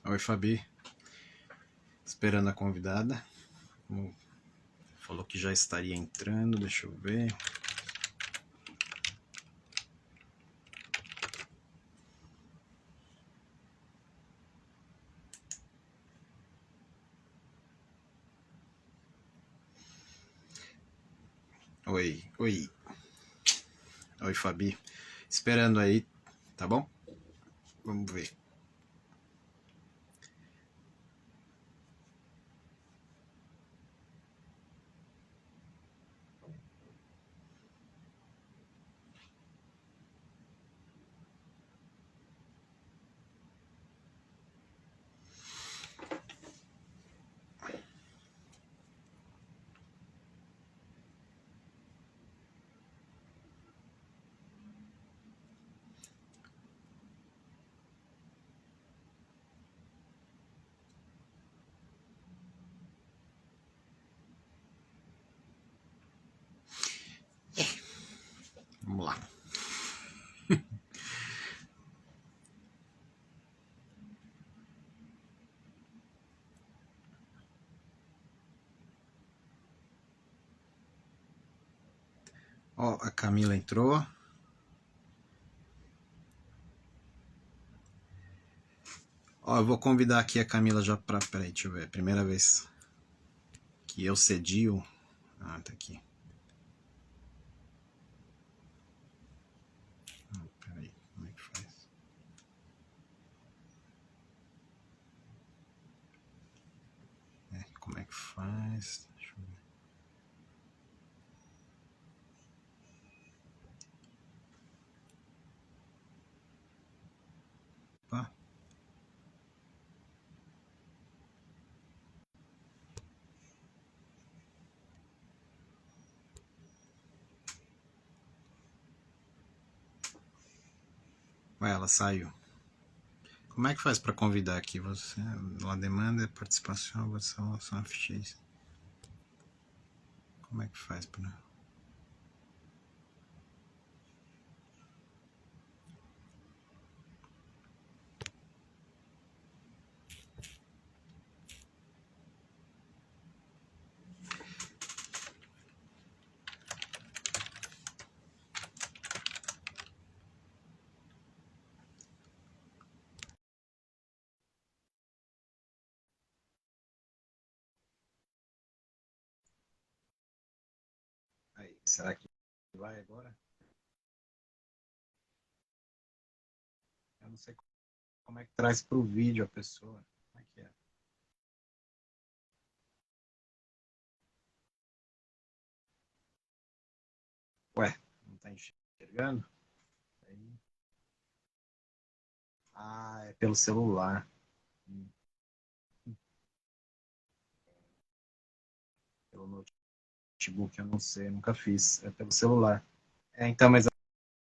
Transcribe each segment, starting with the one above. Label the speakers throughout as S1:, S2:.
S1: Oi, Fabi. Esperando a convidada. Falou que já estaria entrando, deixa eu ver. Oi, oi. Oi, Fabi. Esperando aí, tá bom? Vamos ver. Vamos lá. Ó, a Camila entrou. Ó, eu vou convidar aqui a Camila já pra... Peraí, deixa eu ver. Primeira vez que eu cedi o... Ah, tá aqui. Peraí, como é que faz? Como é que faz? Deixa eu ver. Opa. Ué, ela saiu. Como é que faz para convidar aqui você? La demanda, participação, votação, são fichas. Como é que faz para... Aí, será que vai agora? Eu não sei como é que traz para o vídeo a pessoa. Como é que é? Ué, não tá enxergando? Aí. Ah, é pelo celular. Hum, Pelo notebook, eu não sei, nunca fiz. É pelo celular. É, então, mas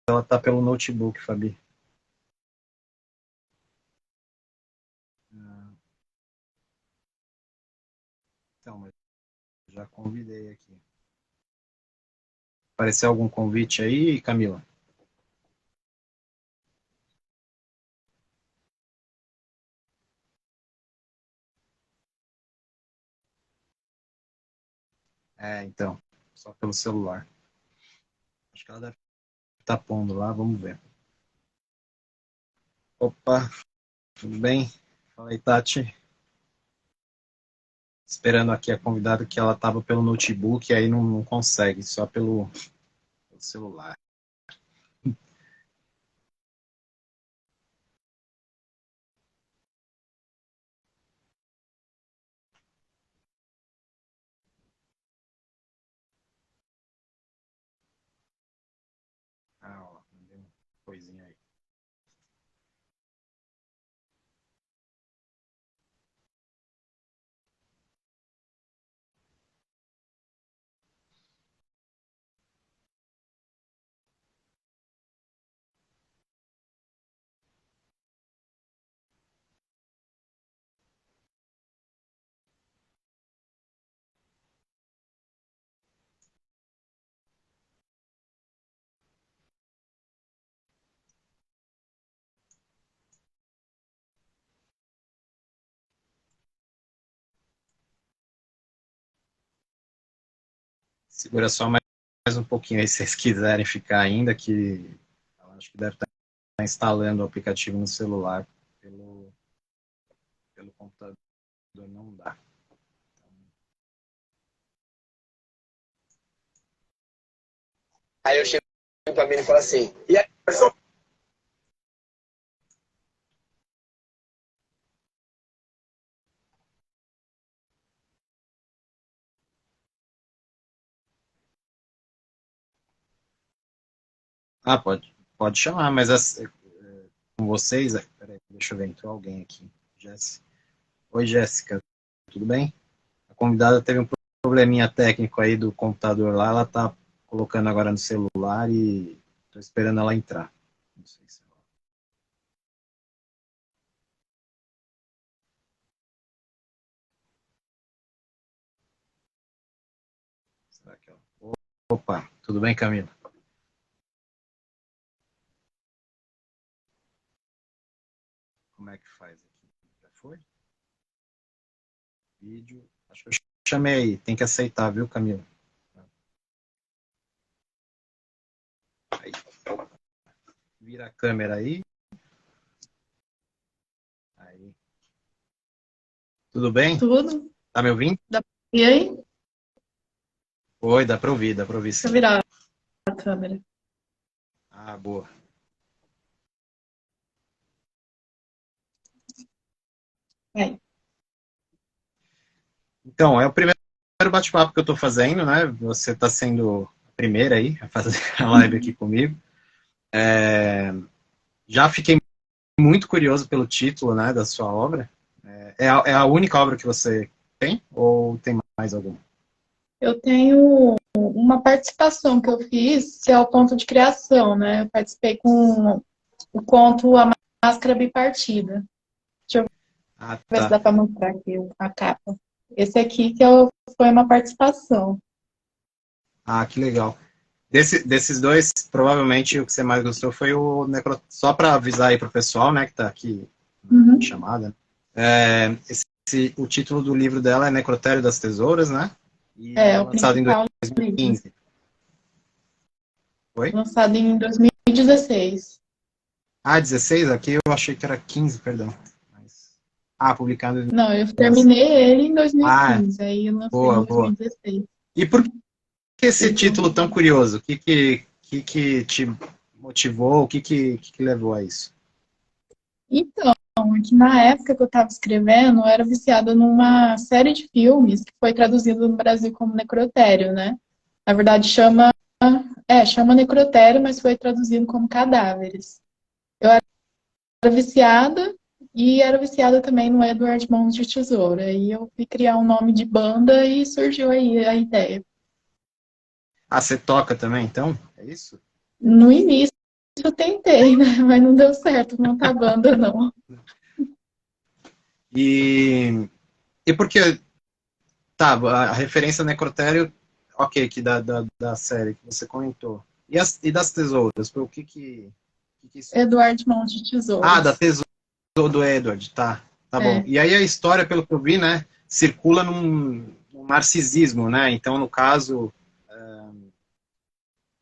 S1: ela tá pelo notebook, Fabi. Ah, então, mas já convidei aqui. Apareceu algum convite aí, Camila? É, então, só pelo celular. Acho que ela deve estar pondo lá, vamos ver. Opa, tudo bem? Fala aí, Tati. Esperando aqui a convidada que ela estava pelo notebook e aí não consegue, só pelo celular. Ah, ó, mandei uma coisinha aí. Segura só mais um pouquinho aí, se vocês quiserem ficar ainda, que eu acho que deve estar instalando o aplicativo no celular. Pelo computador não dá.
S2: Aí eu chego pra mim e falo assim, e aí, pessoal?
S1: Ah, pode chamar, mas com vocês, peraí, deixa eu ver, entrou alguém aqui. Jéssica. Oi, Jéssica, tudo bem? A convidada teve um probleminha técnico aí do computador lá, ela tá colocando agora no celular e tô esperando ela entrar. Não sei se ela... Será que ela... Opa, tudo bem, Camila? Como é que faz aqui? Já foi? Vídeo. Acho que eu chamei aí. Tem que aceitar, viu, Camila? Aí. Vira a câmera aí. Aí. Tudo bem?
S3: Tudo.
S1: Tá me ouvindo?
S3: E aí?
S1: Oi, dá pra ouvir
S3: Deixa eu
S1: sim.
S3: virar a câmera.
S1: Ah, boa.
S3: Aí.
S1: Então, é o primeiro bate-papo que eu tô fazendo, né? Você tá sendo a primeira aí a fazer a live aqui comigo. Já fiquei muito curioso pelo título, né, da sua obra. É a única obra que você tem? Ou tem mais alguma?
S3: Eu tenho uma participação que eu fiz, que é o conto de criação, né? Eu participei com o conto A Máscara Bipartida. Deixa eu
S1: Ah,
S3: ver se
S1: tá.
S3: dá para mostrar aqui a capa. Esse aqui foi uma participação.
S1: Ah, que legal. Desses dois, provavelmente o que você mais gostou foi o Necro... Só para avisar aí pro pessoal, né, que tá aqui na
S3: Uhum.
S1: chamada. O título do livro dela é Necrotério das Tesouras, né? E
S3: É,
S1: é
S3: o
S1: lançado em
S3: principal livro.
S1: 2015. Foi?
S3: Lançado em 2016.
S1: Ah, 16? Aqui eu achei que era 15, perdão. Mas... Ah, publicado em
S3: Não, eu
S1: 2015.
S3: terminei ele em
S1: Ah,
S3: 2015, aí eu lancei em
S1: boa, boa.
S3: 2016.
S1: E por que esse título tão curioso? O que te motivou? O que levou a isso?
S3: Então, é que na época que eu estava escrevendo, eu era viciada numa série de filmes que foi traduzido no Brasil como Necrotério, né? Na verdade, chama Necrotério, mas foi traduzido como Cadáveres. Eu era viciada e era viciada também no Edward Mãos de Tesoura. E eu fui criar um nome de banda e surgiu aí a ideia.
S1: Ah, você toca também, então? É isso?
S3: No início eu tentei, né? Mas não deu certo montar banda, não.
S1: E, e porque, tá, a referência ao necrotério, ok, que da série que você comentou. E das tesouras? O que isso...
S3: Edward Mãos de
S1: Ah, da
S3: Tesouras.
S1: tesoura do Edward, tá bom.
S3: É.
S1: E aí a história, pelo que eu vi, né, circula num narcisismo, né? Então, no caso,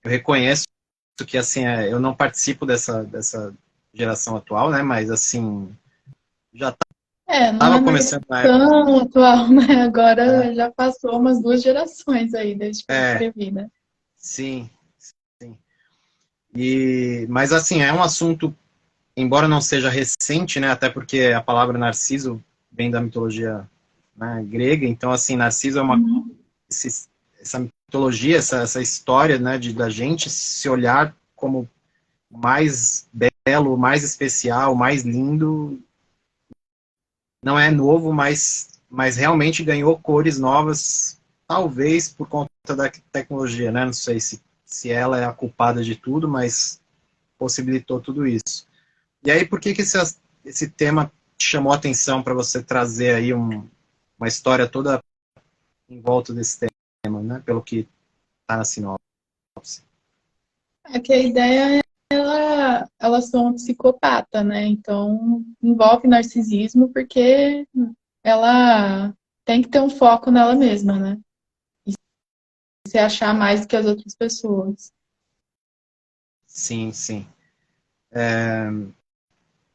S1: eu reconheço que, assim, eu não participo dessa geração atual, né? Mas, assim, já
S3: Não é
S1: estava
S3: mais
S1: começando na época.
S3: tão atual, né?
S1: É,
S3: Agora já passou umas 2 gerações aí desde que eu
S1: é,
S3: escrevi, né?
S1: sim, sim. Mas, assim, é um assunto, embora não seja recente, né? Até porque a palavra narciso vem da mitologia, né, grega. Então, assim, Narciso é
S3: Uhum.
S1: essa mitologia, essa história, né, da gente se olhar como mais belo, mais especial, mais lindo, não é novo, mas realmente ganhou cores novas, talvez por conta da tecnologia, né? Não sei se ela é a culpada de tudo, mas possibilitou tudo isso. E aí, por que esse tema chamou a atenção para você trazer aí uma história toda em volta desse tema, né? Pelo que está na sinopse.
S3: É que a ideia é ela ser uma psicopata, né? Então envolve narcisismo porque ela tem que ter um foco nela mesma, né? a achar mais do que as outras pessoas.
S1: Sim, sim.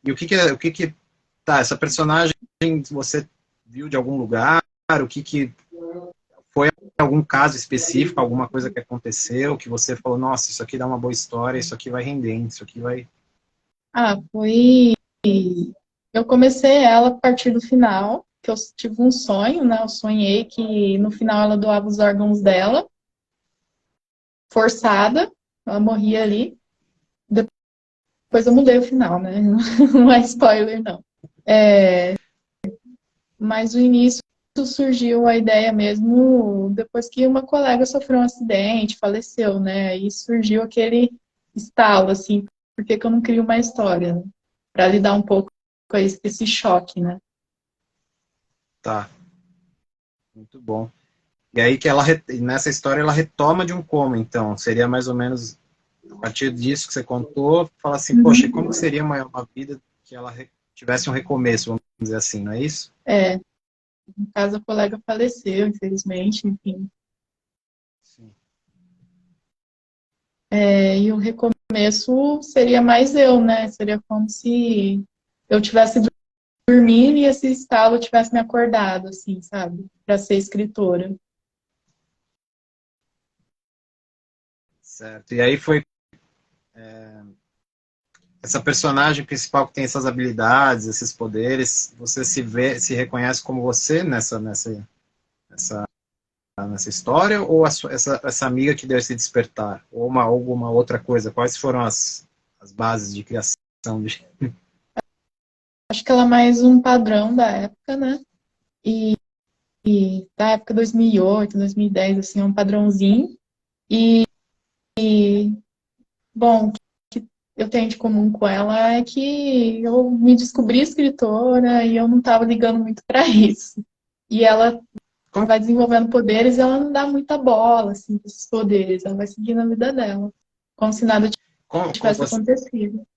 S1: E tá, essa personagem você viu de algum lugar? O que foi algum caso específico, alguma coisa que aconteceu, que você falou, nossa, isso aqui dá uma boa história, isso aqui vai render, isso aqui vai...
S3: Foi... Eu comecei ela a partir do final, que eu tive um sonho, né? Eu sonhei que no final ela doava os órgãos dela, forçada, ela morria ali. Depois eu mudei o final, né? Não é spoiler, não. Mas o início surgiu a ideia mesmo depois que uma colega sofreu um acidente, faleceu, né? E surgiu aquele estalo, assim, por que eu não crio uma história? Né? Para lidar um pouco com esse choque, né?
S1: Tá, muito bom. E aí que ela, nessa história, ela retoma de um coma, então, seria mais ou menos, a partir disso que você contou, fala assim, poxa, como que seria uma vida que ela tivesse um recomeço, vamos dizer assim, não é isso?
S3: No caso, a colega faleceu, infelizmente, enfim.
S1: Sim.
S3: E o recomeço seria mais eu, né? Seria como se eu tivesse dormindo e esse estalo tivesse me acordado, assim, sabe? Para ser escritora.
S1: Certo. E aí foi essa personagem principal que tem essas habilidades, esses poderes, você se vê, se reconhece como você nessa história, ou essa amiga que deu esse despertar, ou alguma outra coisa? Quais foram as bases de criação de...
S3: Acho que ela é mais um padrão da época, né? E da época 2008, 2010, assim, é um padrãozinho. E, bom, o que eu tenho de comum com ela é que eu me descobri escritora e eu não estava ligando muito para isso. E ela
S1: Como,
S3: vai desenvolvendo poderes e ela não dá muita bola, assim, para esses poderes. Ela vai seguindo a vida dela, como se nada
S1: como
S3: tivesse acontecido.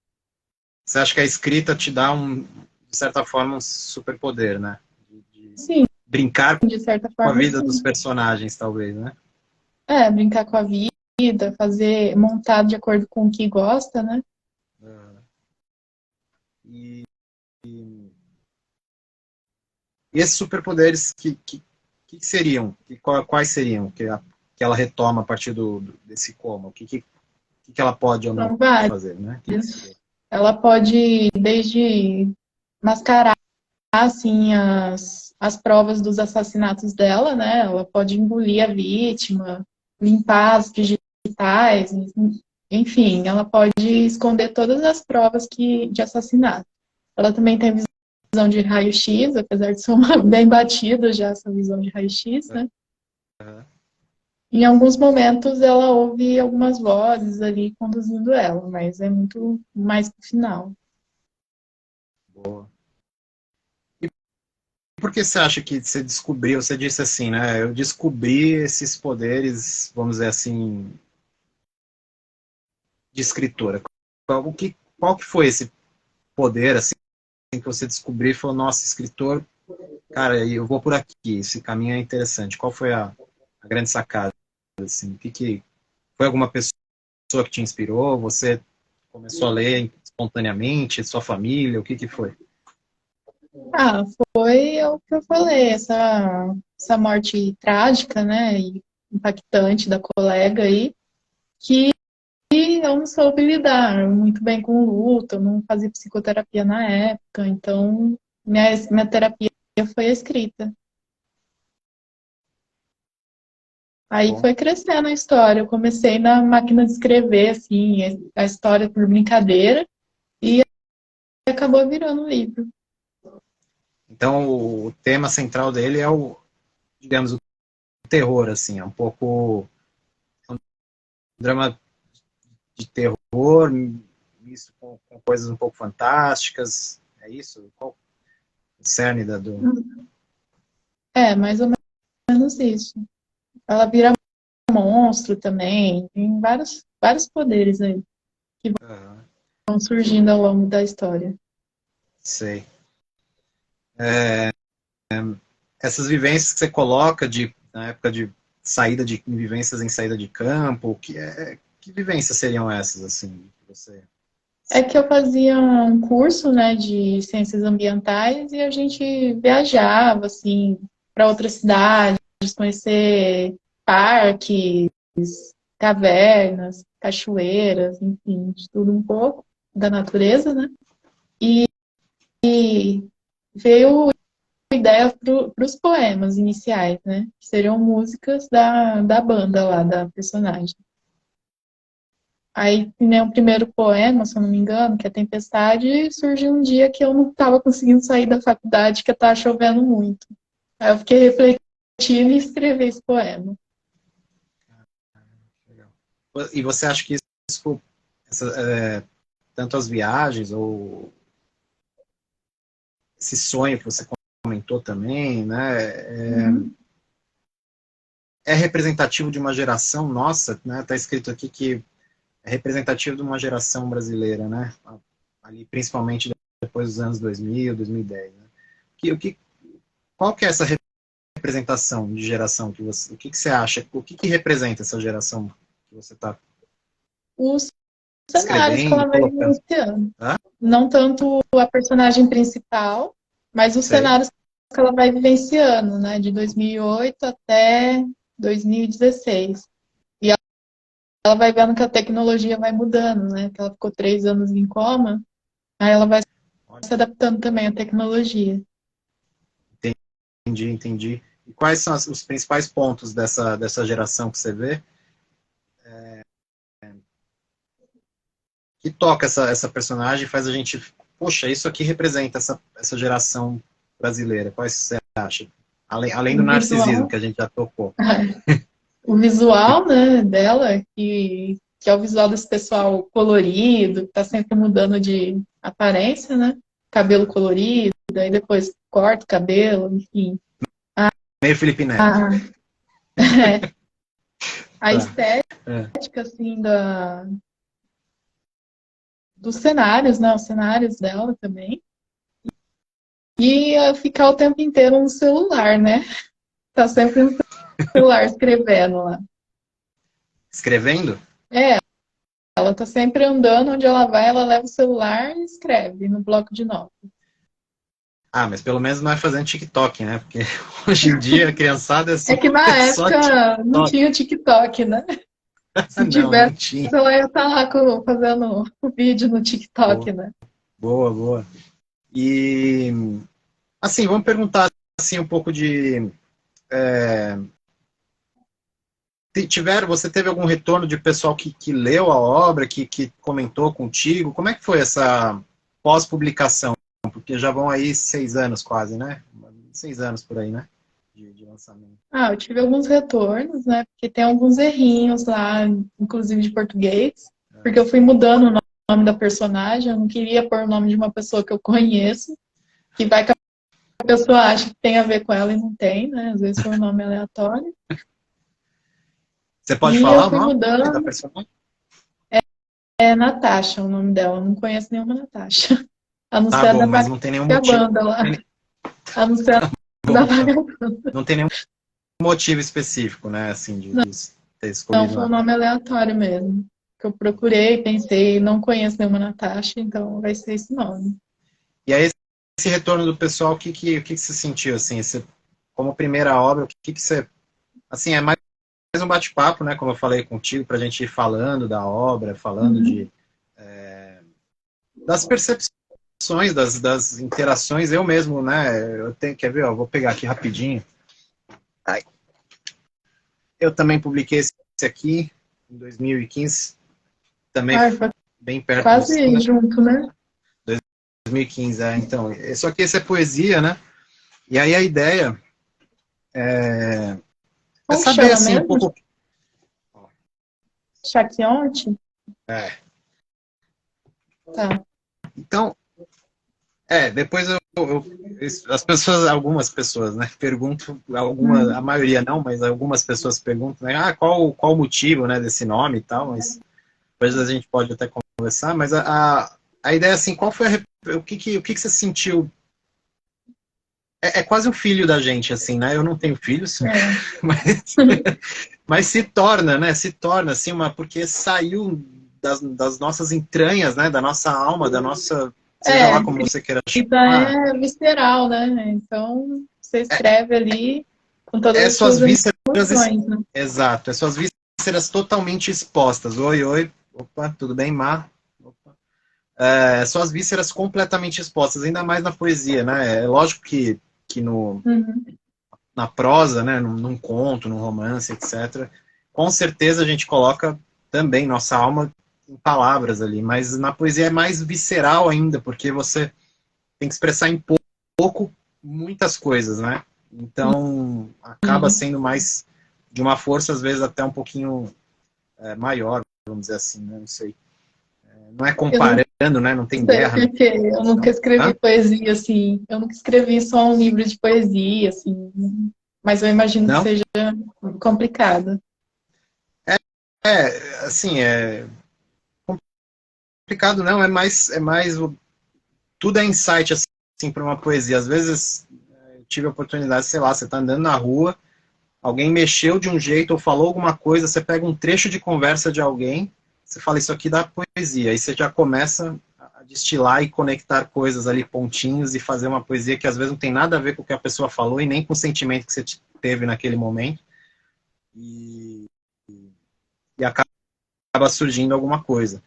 S1: você acha que a escrita te dá de certa forma, um superpoder, né? De
S3: Sim,
S1: brincar
S3: de certa
S1: com a
S3: forma,
S1: vida dos
S3: sim.
S1: personagens, talvez, né?
S3: Brincar com a vida, fazer, montar de acordo com o que gosta, né?
S1: E, e esses superpoderes, que seriam? Quais seriam que ela retoma a partir desse coma? O que ela pode ou não
S3: São vários.
S1: fazer, né?
S3: Ela pode, desde mascarar, assim, as provas dos assassinatos dela, né? Ela pode engolir a vítima, limpar as digitais, enfim, ela pode esconder todas as provas de assassinato. Ela também tem visão de raio-x, apesar de ser uma bem batida já essa visão de raio-x, né? Em alguns momentos ela ouve algumas vozes ali conduzindo ela, mas é muito mais pro final.
S1: Boa. E por que você acha que você descobriu, você disse assim, né? Eu descobri esses poderes, vamos dizer assim, de escritora. Qual que foi esse poder, assim, que você descobriu e falou, nossa, escritor, cara, eu vou por aqui, esse caminho é interessante. Qual foi a grande sacada, assim? Foi alguma pessoa que te inspirou? Você começou a ler espontaneamente? Sua família? O que foi?
S3: Ah, foi o que eu falei, essa morte trágica, né, e impactante da colega aí, que eu não soube lidar muito bem com o luto, eu não fazia psicoterapia na época, então minha terapia foi a escrita. Aí
S1: Bom,
S3: foi crescendo a história, eu comecei na máquina de escrever, assim, a história por brincadeira, e acabou virando um livro.
S1: então o tema central dele é digamos, o terror, assim, é um pouco um drama de terror, isso com coisas um pouco fantásticas, é isso? Qual o cerne
S3: Mais ou menos isso. Ela vira monstro também. Tem vários poderes aí que
S1: Aham,
S3: vão surgindo ao longo da história.
S1: sei. Essas vivências que você coloca na época de vivências em saída de campo? Que vivências seriam essas, assim, que você...
S3: É que eu fazia um curso, né, de ciências ambientais e a gente viajava, assim, para outras cidades, conhecer parques, cavernas, cachoeiras, enfim, de tudo um pouco da natureza, né? E veio a ideia para os poemas iniciais, né? Que seriam músicas da banda lá, da personagem. Aí, né, o primeiro poema, se eu não me engano, que é Tempestade, surgiu um dia que eu não estava conseguindo sair da faculdade, que estava chovendo muito. Aí eu fiquei refletindo e escrevi esse poema.
S1: Legal. E você acha que isso, tanto as viagens ou esse sonho que você comentou também, né, é representativo de uma geração nossa, né? Tá escrito aqui que é representativo de uma geração brasileira, né? Ali, principalmente depois dos anos 2000, 2010, né? Qual que é essa representação de geração que você, o que você acha? O que representa essa geração que você está
S3: Os cenários que
S1: escrevendo,
S3: ela vai
S1: colocando?
S3: vivenciando.
S1: Hã?
S3: Não tanto a personagem principal, mas os
S1: Sei.
S3: cenários que ela vai vivenciando, né? De 2008 até 2016. E ela vai vendo que a tecnologia vai mudando, né? Que ela ficou 3 anos em coma, aí ela vai se adaptando também à tecnologia.
S1: Entendi. E quais são os principais pontos dessa geração que você vê que toca essa personagem e faz a gente, poxa, isso aqui representa essa geração brasileira. Quais você acha? Além do
S3: O
S1: narcisismo,
S3: visual,
S1: que a gente já tocou.
S3: o visual, né, dela, que é o visual desse pessoal colorido, que tá sempre mudando de aparência, né? Cabelo colorido, aí depois corta o cabelo, enfim.
S1: Meio Felipe Neto.
S3: A, a
S1: Tá. É.
S3: estética, assim, dos cenários, né? Os cenários dela também. E ficar o tempo inteiro no celular, né? Tá sempre no celular escrevendo lá.
S1: Escrevendo?
S3: É, ela tá sempre andando, onde ela vai, ela leva o celular e escreve no bloco de notas.
S1: Ah, mas pelo menos não é fazendo TikTok, né? Porque hoje em dia a criançada
S3: É que na
S1: é só
S3: época não
S1: TikTok.
S3: tinha o TikTok, né? Se
S1: Não
S3: tivesse,
S1: tinha.
S3: ela ia estar lá fazendo o vídeo no
S1: Boa,
S3: TikTok, né?
S1: boa. E, assim, vamos perguntar assim, um pouco de... Você teve algum retorno de pessoal que leu a obra, que comentou contigo? Como é que foi essa pós-publicação? Porque já vão aí 6 anos quase, né? 6 anos por aí, né? De lançamento.
S3: Eu tive alguns retornos, né? Porque tem alguns errinhos lá, inclusive de português, porque eu fui mudando o nome da personagem, eu não queria pôr o nome de uma pessoa que eu conheço, que vai que a pessoa acha que tem a ver com ela e não tem, né? Às vezes foi um nome aleatório.
S1: Você pode
S3: E eu
S1: falar o
S3: fui
S1: nome da
S3: mudando.
S1: personagem?
S3: É Natasha o nome dela, eu não conheço nenhuma Natasha. A não
S1: Tá
S3: ser a
S1: bom,
S3: da
S1: mas não tem nenhum motivo.
S3: vagabanda lá. A não ser a da
S1: Bom, então.
S3: vagabanda.
S1: Não tem nenhum motivo específico, né? Assim, de ter
S3: Não,
S1: escolhido
S3: foi um
S1: uma.
S3: nome aleatório mesmo. Que eu procurei, pensei, não conheço nenhuma Natasha, então vai ser esse nome.
S1: E aí, esse retorno do pessoal, o que você sentiu, assim, como primeira obra, o que você... Assim, é mais um bate-papo, né, como eu falei contigo, para a gente ir falando da obra, falando das percepções, das interações, eu mesmo, né, quer ver, ó, vou pegar aqui rapidinho. Ai. Eu também publiquei esse aqui, em 2015, também
S3: Foi
S1: bem perto do
S3: quase
S1: seu, né,
S3: junto, né?
S1: 2015, então, só que esse é poesia, né, e aí a ideia é
S3: Como que
S1: saber,
S3: chama
S1: assim, um
S3: mesmo?
S1: pouco...
S3: Chaquionte?
S1: É,
S3: Tá.
S1: então, depois as pessoas, algumas pessoas, né, perguntam, a maioria não, mas algumas pessoas perguntam, né, qual o motivo, né, desse nome e tal, mas depois a gente pode até conversar, mas a ideia, assim, qual foi o que você sentiu é quase um filho da gente, assim, né? Eu não tenho filhos, mas, mas se torna, né? Se torna, assim, porque saiu das nossas entranhas, né? Da nossa alma, da nossa... Seja lá como você queira
S3: Escrita
S1: chamar.
S3: é visceral, né? Então, você escreve ali com todas as
S1: Suas
S3: suas
S1: vísceras...
S3: emoções, né?
S1: Exato, é suas vísceras totalmente expostas. Oi, oi. Opa, tudo bem, Mar? Opa. Suas vísceras completamente expostas, ainda mais na poesia, né? É lógico que na prosa, né? Num conto, num romance, etc. Com certeza a gente coloca também nossa alma em palavras ali, mas na poesia é mais visceral ainda, porque você tem que expressar em pouco muitas coisas, né? Então acaba
S3: Sim.
S1: sendo mais de uma força, às vezes até um pouquinho maior, vamos dizer assim, né? Não sei. Não é
S3: Eu não
S1: comparando, né? Não tem
S3: sei
S1: guerra.
S3: porque eu nunca escrevi
S1: Hã?
S3: poesia, assim. Eu nunca escrevi só um livro de poesia, assim. Mas eu imagino que
S1: Não?
S3: seja complicado.
S1: Assim, complicado não, tudo é insight, assim, para uma poesia. Às vezes, eu tive a oportunidade, sei lá, você está andando na rua, alguém mexeu de um jeito ou falou alguma coisa, você pega um trecho de conversa de alguém, você fala, isso aqui dá poesia. Aí você já começa a destilar e conectar coisas ali, pontinhos, e fazer uma poesia que às vezes não tem nada a ver com o que a pessoa falou e nem com o sentimento que você teve naquele momento. E acaba surgindo alguma coisa.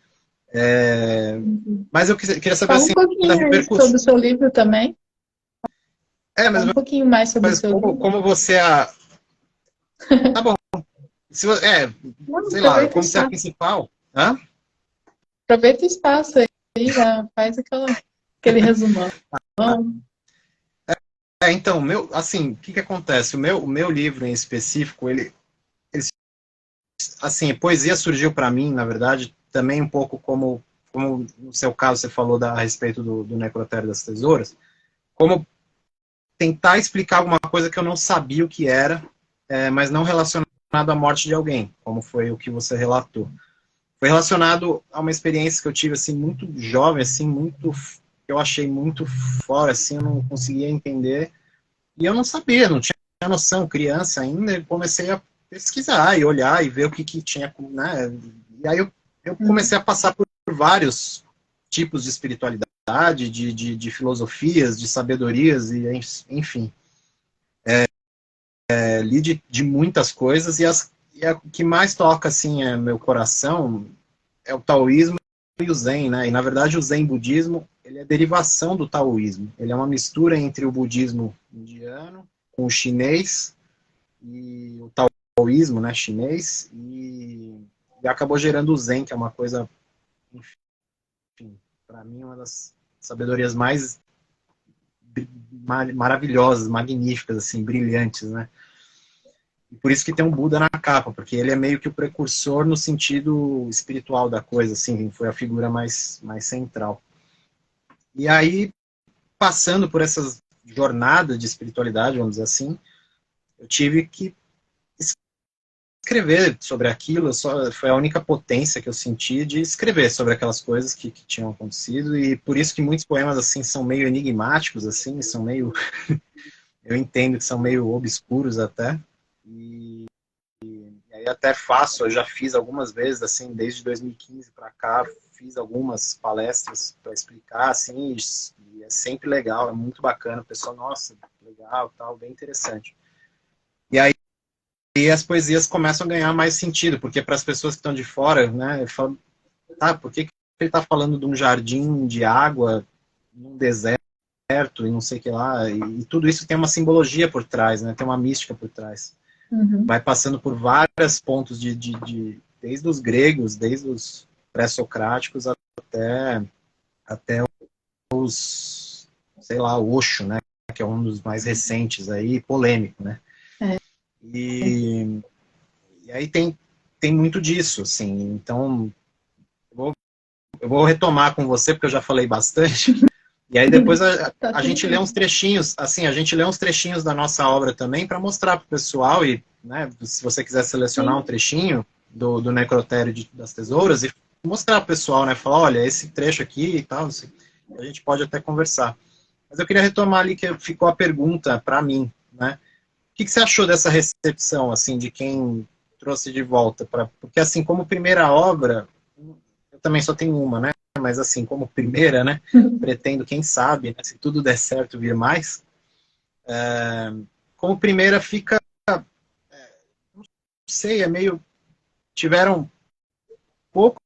S1: Mas eu queria saber,
S3: Fala um
S1: assim, da
S3: pouquinho aí
S1: repercussão.
S3: sobre o seu livro também.
S1: Mas,
S3: Fala um pouquinho mais sobre o
S1: mas
S3: seu livro.
S1: como você é a... Tá bom. Se,
S3: Não,
S1: sei lá,
S3: aproveita o
S1: como você é a
S3: espaço.
S1: principal... Hã?
S3: Aproveita o espaço aí, já faz aquele resumão.
S1: Então, assim, o que acontece? O meu livro em específico, assim, poesia surgiu para mim, na verdade, também um pouco como no seu caso você falou a respeito do Necrotério das Tesouras, como tentar explicar alguma coisa que eu não sabia o que era, mas não relacionado à morte de alguém, como foi o que você relatou. Foi relacionado a uma experiência que eu tive, assim, muito jovem, assim, eu achei muito fora, assim, eu não conseguia entender, e eu não sabia, não tinha noção, criança ainda, e comecei a pesquisar e olhar e ver o que tinha, né, e aí eu comecei a passar por vários tipos de espiritualidade, de filosofias, de sabedorias, e enfim, li de muitas coisas, e o que mais toca, assim, meu coração é o taoísmo e o zen, né? E na verdade o zen budismo, ele é derivação do taoísmo. Ele é uma mistura entre o budismo indiano com o chinês e o taoísmo, né, chinês, e acabou gerando o zen, que é uma coisa, enfim, para mim uma das sabedorias mais maravilhosas, magníficas, assim, brilhantes, né? E por isso que tem um Buda na capa, porque ele é meio que o precursor no sentido espiritual da coisa, assim, foi a figura mais central. E aí, passando por essa jornada de espiritualidade, vamos dizer assim, eu tive que escrever sobre aquilo, foi a única potência que eu senti de escrever sobre aquelas coisas que tinham acontecido, e por isso que muitos poemas, assim, são meio enigmáticos, assim, são meio, eu entendo que são meio obscuros até, e aí até faço, eu já fiz algumas vezes, assim, desde 2015 para cá, fiz algumas palestras para explicar, assim, e é sempre legal, é muito bacana, o pessoal, nossa, legal, tal, bem interessante. E aí as poesias começam a ganhar mais sentido, porque para as pessoas que estão de fora, né, eu falo, tá, por que ele está falando de um jardim de água, num deserto, e não sei o que lá, e tudo isso tem uma simbologia por trás, né, tem uma mística por trás.
S3: Uhum.
S1: Vai passando por vários pontos desde os gregos, desde os pré-socráticos até os, sei lá, o Osho, né, que é um dos mais recentes aí, polêmico, né?
S3: É.
S1: E aí tem muito disso, assim, então eu vou retomar com você, porque eu já falei bastante, e aí depois
S3: Tá
S1: a
S3: tudo
S1: gente lê
S3: bem.
S1: uns trechinhos, assim, a gente lê uns trechinhos da nossa obra também para mostrar para o pessoal e, né, se você quiser selecionar um
S3: Sim.
S1: trechinho do Necrotério das Tesouras e mostrar para o pessoal, né, falar, olha, esse trecho aqui e tal, assim, a gente pode até conversar. Mas eu queria retomar ali que ficou a pergunta para mim, né? O que você achou dessa recepção, assim, de quem trouxe de volta? Porque, assim, como primeira obra, eu também só tenho uma, né? Mas, assim, como primeira, né? Pretendo, quem sabe, né, se tudo der certo, vir mais. Como primeira fica, não sei, é meio... Tiveram poucos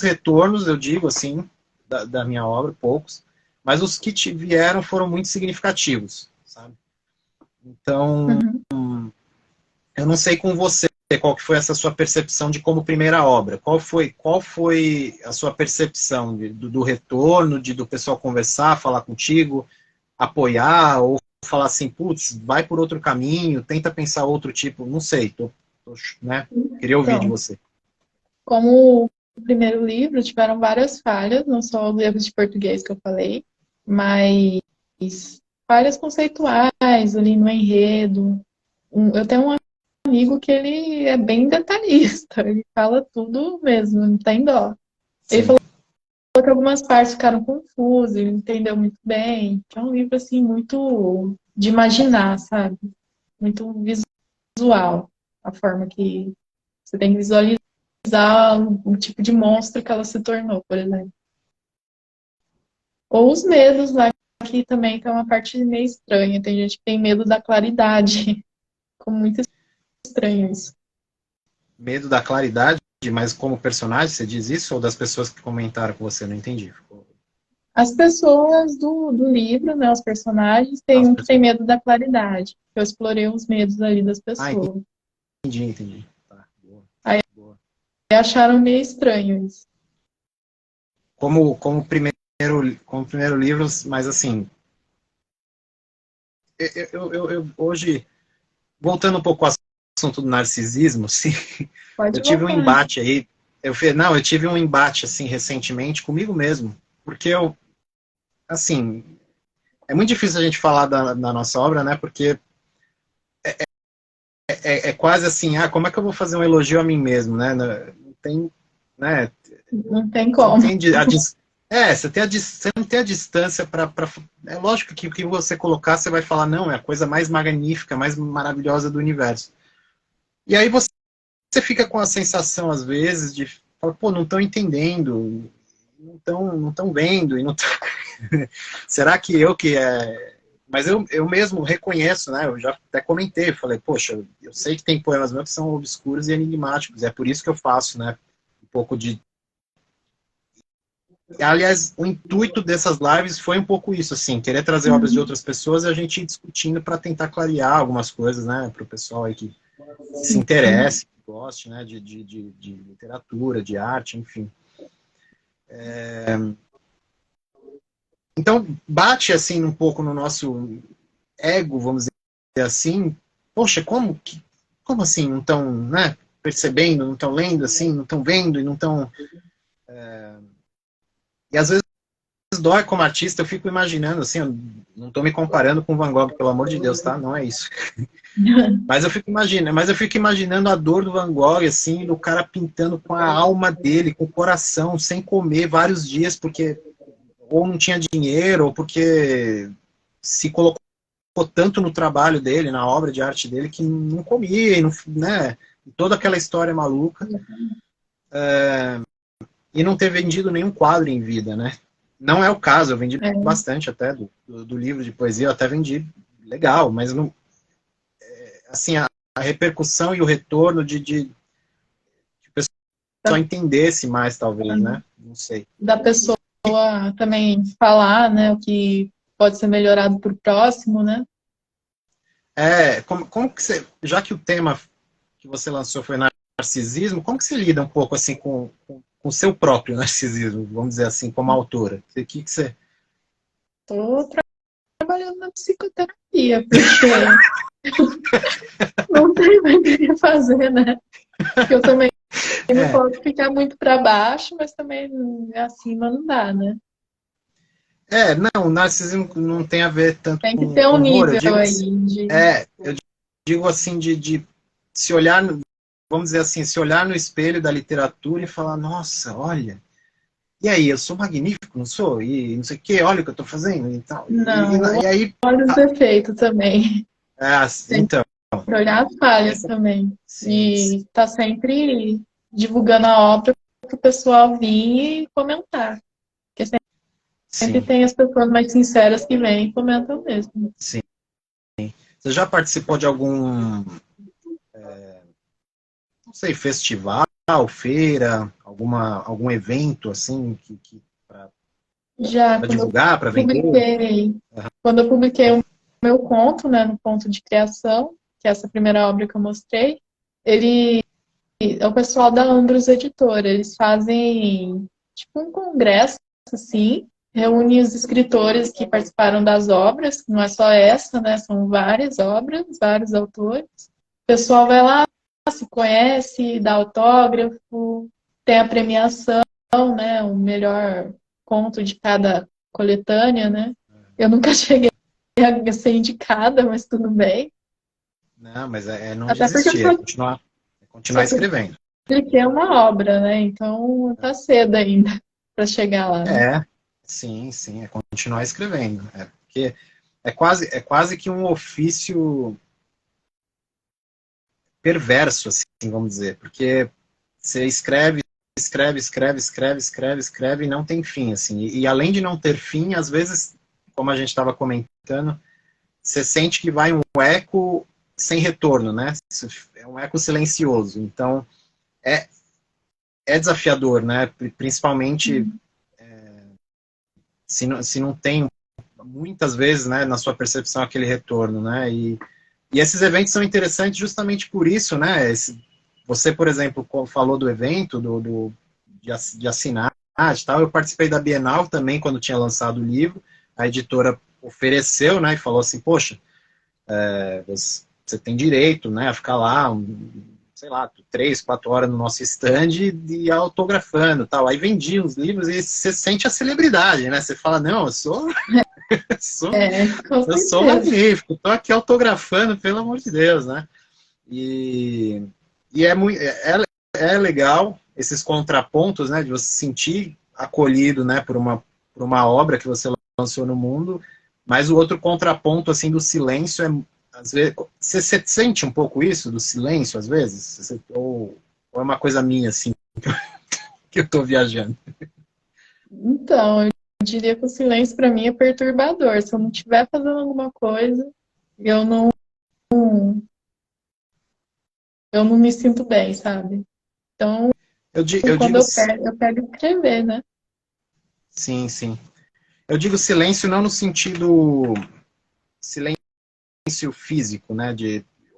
S1: retornos, eu digo, assim, da minha obra, poucos. Mas os que vieram foram muito significativos, sabe? Então, eu não sei com você qual que foi essa sua percepção de como primeira obra. Qual foi a sua percepção do retorno, do pessoal conversar, falar contigo, apoiar, ou falar assim, putz, vai por outro caminho, tenta pensar outro tipo, não sei, né? Queria ouvir de
S3: Então,
S1: você.
S3: como o primeiro livro, tiveram várias falhas, não só os erros de português que eu falei, mas falhas conceituais ali no enredo. Eu tenho um amigo que ele é bem detalhista, ele fala tudo mesmo, não tem dó. Ele
S1: Sim.
S3: falou que algumas partes ficaram confusas, ele entendeu muito bem, que é um livro assim muito de imaginar, sabe? Muito visual, a forma que você tem que visualizar o tipo de monstro que ela se tornou, por exemplo. Ou os medos lá, que também tem uma parte meio estranha. Tem gente que tem medo da claridade. Ficou muito estranho isso.
S1: Medo da claridade, mas como personagem, você diz isso? Ou das pessoas que comentaram com você? Não entendi.
S3: As pessoas do livro, né, os personagens, tem
S1: As
S3: um que tem
S1: pessoas...
S3: medo da claridade. Eu explorei os medos ali das
S1: Ah,
S3: pessoas.
S1: entendi. Tá, boa,
S3: Aí
S1: boa.
S3: acharam meio estranho isso.
S1: Como primeiro livro, mas assim, eu hoje, voltando um pouco ao assunto do narcisismo, sim, eu
S3: Pode
S1: tive um
S3: voltar.
S1: embate aí, eu tive um embate, assim, recentemente comigo mesmo, porque assim, é muito difícil a gente falar da nossa obra, né, porque é quase assim, como é que eu vou fazer um elogio a mim mesmo, né, não tem, né,
S3: Não tem
S1: você não
S3: como.
S1: tem você não tem a distância para. É lógico que o que você colocar, você vai falar, não, é a coisa mais magnífica, mais maravilhosa do universo. E aí você fica com a sensação, às vezes, de falar, pô, não estão entendendo, não tão vendo, e não tão... Será que eu que é. Mas eu mesmo reconheço, né? Eu já até comentei, falei, poxa, eu sei que tem poemas meus que são obscuros e enigmáticos, é por isso que eu faço, né? Um pouco de. Aliás, o intuito dessas lives foi um pouco isso, assim, querer trazer obras de outras pessoas e a gente ir discutindo para tentar clarear algumas coisas, né, para o pessoal aí que se interesse, que goste, né, de literatura, de arte, enfim. Então, bate, assim, um pouco no nosso ego, vamos dizer assim, poxa, como assim, não estão, né, percebendo, não estão lendo, assim, não estão vendo e não estão... E às vezes dói como artista, eu fico imaginando, assim, eu não estou me comparando com Van Gogh, pelo amor de Deus, tá? Não é isso. Mas eu fico imaginando a dor do Van Gogh, assim, do cara pintando com a alma dele, com o coração, sem comer vários dias, porque ou não tinha dinheiro, ou porque se colocou tanto no trabalho dele, na obra de arte dele, que não comia, e não, né? Toda aquela história maluca. E não ter vendido nenhum quadro em vida, né? Não é o caso, eu vendi
S3: É,
S1: bastante até do livro de poesia, eu até vendi legal, mas não, assim, a repercussão e o retorno de pessoa entendesse mais, talvez, né? Não sei.
S3: da pessoa também falar, né, o que pode ser melhorado para o próximo, né?
S1: Como que você, já que o tema que você lançou foi narcisismo, como que você lida um pouco assim com o seu próprio narcisismo, vamos dizer assim, como autora? O que você...
S3: Estou trabalhando na psicoterapia, porque não tem mais o que fazer, né? Porque eu também não
S1: É,
S3: posso ficar muito para baixo, mas também acima não dá, né?
S1: não, o narcisismo não tem a ver tanto
S3: Tem que ter
S1: com
S3: um
S1: humor, eu
S3: nível
S1: digo
S3: aí
S1: assim,
S3: de.
S1: eu digo assim de se olhar, vamos dizer assim, se olhar no espelho da literatura e falar, nossa, olha, e aí, eu sou magnífico, não sou? E não sei o que, olha o que eu tô fazendo e tal.
S3: Não,
S1: E aí,
S3: olha os defeitos também. Tem
S1: então,
S3: que olhar as falhas
S1: essa,
S3: também.
S1: sim,
S3: E tá sempre divulgando a obra para o pessoal vir e comentar. Porque sempre
S1: sim,
S3: tem as pessoas mais sinceras que vêm e comentam mesmo.
S1: sim. Você já participou de algum, não sei, festival, feira, algum evento, assim,
S3: Já
S1: para
S3: quando eu
S1: divulgar, para vender?
S3: publiquei, quando eu publiquei o meu conto, né, no Ponto de Criação, que é essa primeira obra que eu mostrei, ele é o pessoal da Andros Editora. Eles fazem tipo um congresso, assim, reúne os escritores que participaram das obras, não é só essa, né? São várias obras, vários autores. O pessoal vai lá, se conhece, dá autógrafo, tem a premiação, né? O melhor conto de cada coletânea, né? Eu nunca cheguei a ser indicada, mas tudo bem.
S1: Não, mas é não
S3: Até porque eu
S1: desistir,
S3: só,
S1: é
S3: só
S1: continuar escrevendo.
S3: publiquei uma obra, né? Então tá cedo ainda para chegar lá, né?
S1: Sim, sim, é continuar escrevendo. É porque é quase que um ofício perverso, assim, vamos dizer, porque você escreve, escreve, escreve, escreve, escreve, escreve e não tem fim, assim. E além de não ter fim, às vezes, como a gente estava comentando, você sente que vai um eco sem retorno, né? É um eco silencioso. Então, é, é desafiador, né? Principalmente se não tem muitas vezes, né, na sua percepção aquele retorno, né? E esses eventos são interessantes justamente por isso, né? Você, por exemplo, falou do evento, de assinar e tal. Eu participei da Bienal também quando tinha lançado o livro. A editora ofereceu, né? E falou assim, poxa, você tem direito, né, a ficar lá, sei lá, 3, 4 horas no nosso stand e autografando, tal. Aí vendia os livros e você sente a celebridade, né? Você fala, não, sou,
S3: Com
S1: eu sou
S3: certeza.
S1: magnífico, tô aqui autografando, pelo amor de Deus, né? E, e é legal esses contrapontos, né, de você se sentir acolhido, né, por uma obra que você lançou no mundo, mas o outro contraponto, assim, do silêncio às vezes, você sente um pouco isso, do silêncio, às vezes? Ou é uma coisa minha, assim, que eu tô viajando?
S3: Então, eu diria que o silêncio para mim é perturbador. Se eu não estiver fazendo alguma coisa, eu não, eu não me sinto bem, sabe? Então,
S1: Eu
S3: quando
S1: digo,
S3: eu pego escrever, né?
S1: sim, sim. Eu digo silêncio não no sentido silêncio físico, né,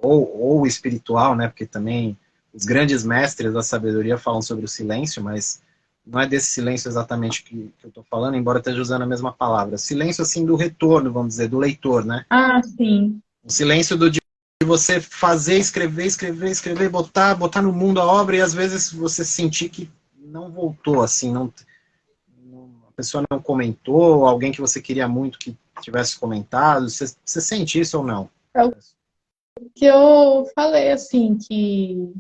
S1: ou espiritual, né, porque também os grandes mestres da sabedoria falam sobre o silêncio, mas não é desse silêncio exatamente que eu estou falando, embora esteja usando a mesma palavra. Silêncio, assim, do retorno, vamos dizer, do leitor, né?
S3: Ah, sim.
S1: O silêncio de você fazer, escrever, escrever, escrever, botar no mundo a obra e às vezes você sentir que não voltou, assim, a pessoa não comentou, alguém que você queria muito que tivesse comentado. Você sente isso ou não?
S3: É o que eu falei, assim, que